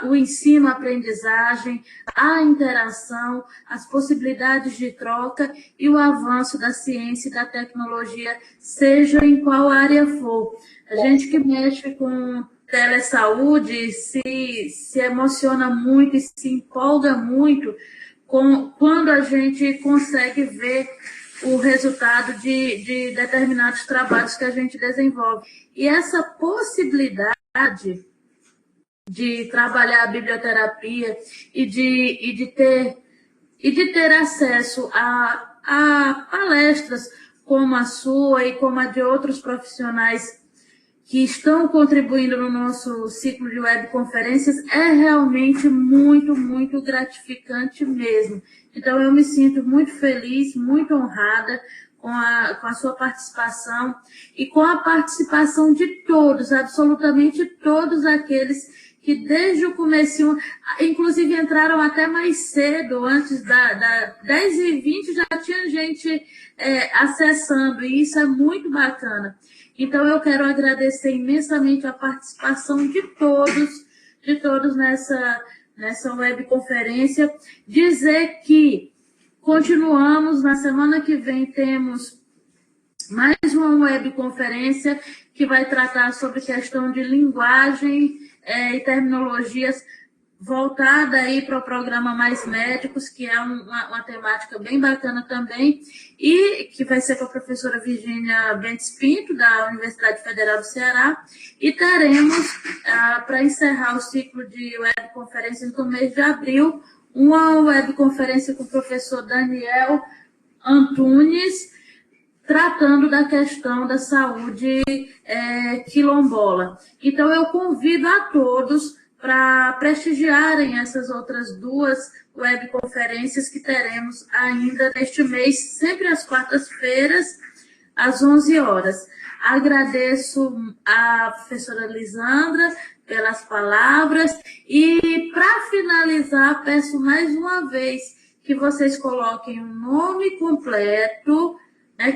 S1: o ensino-aprendizagem, a interação, as possibilidades de troca e o avanço da ciência e da tecnologia, seja em qual área for. A gente que mexe com telesaúde se emociona muito e se empolga muito quando a gente consegue ver o resultado de determinados trabalhos que a gente desenvolve. E essa possibilidade de trabalhar a biblioterapia e de ter acesso a palestras como a sua e como a de outros profissionais que estão contribuindo no nosso ciclo de webconferências é realmente muito, muito gratificante mesmo. Então, eu me sinto muito feliz, muito honrada com a sua participação e com a participação de todos, absolutamente todos aqueles que desde o começo, inclusive entraram até mais cedo, antes da 10h20 já tinha gente acessando, e isso é muito bacana. Então, eu quero agradecer imensamente a participação de todos nessa webconferência. Dizer que continuamos, na semana que vem temos mais uma webconferência que vai tratar sobre questão de linguagem e terminologias voltada aí para o programa Mais Médicos, que é uma temática bem bacana também, e que vai ser com a professora Virgínia Bentes Pinto, da Universidade Federal do Ceará, e teremos, para encerrar o ciclo de webconferências no mês de abril, uma webconferência com o professor Daniel Antunes, tratando da questão da saúde quilombola. Então, eu convido a todos para prestigiarem essas outras duas webconferências que teremos ainda neste mês, sempre às quartas-feiras, às 11 horas. Agradeço a professora Lisandra pelas palavras e, para finalizar, peço mais uma vez que vocês coloquem o nome completo.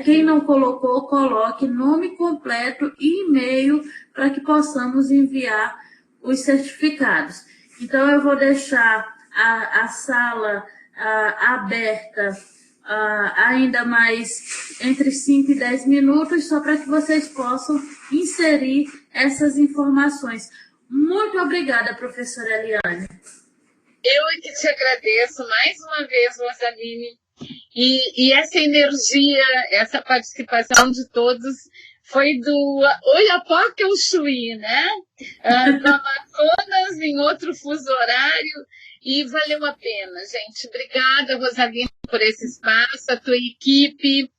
S1: Quem não colocou, coloque nome completo e e-mail para que possamos enviar os certificados. Então, eu vou deixar a sala aberta ainda mais entre 5 e 10 minutos, só para que vocês possam inserir essas informações. Muito obrigada, professora Eliane.
S2: Eu que te agradeço mais uma vez, Rosaline. E essa energia, essa participação de todos foi do Oiapoque ao Chuí, né? Do Amazonas, em outro fuso horário, e valeu a pena, gente. Obrigada, Rosaline, por esse espaço, a tua equipe,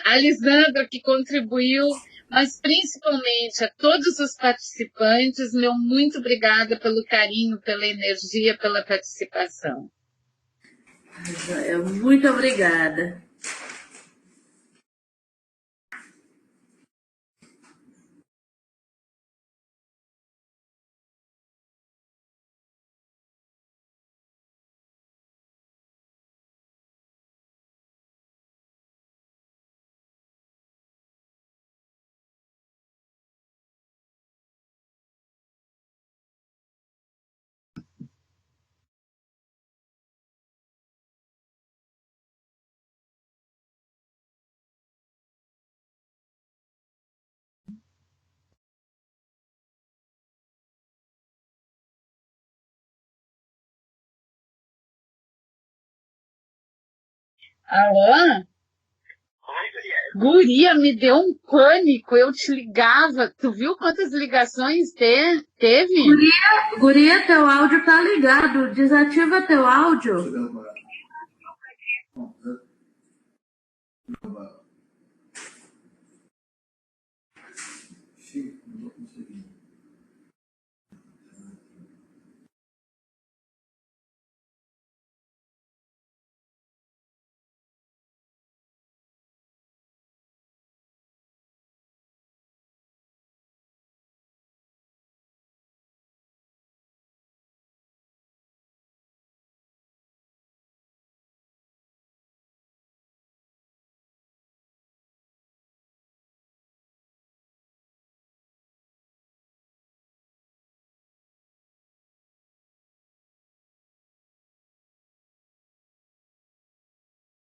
S2: a Lisandra, que contribuiu, mas principalmente a todos os participantes, meu muito obrigada pelo carinho, pela energia, pela participação.
S1: Muito obrigada.
S2: Alô? Guria, me deu um pânico, eu te ligava. Tu viu quantas ligações teve?
S1: Guria, teu áudio tá ligado. Desativa teu áudio.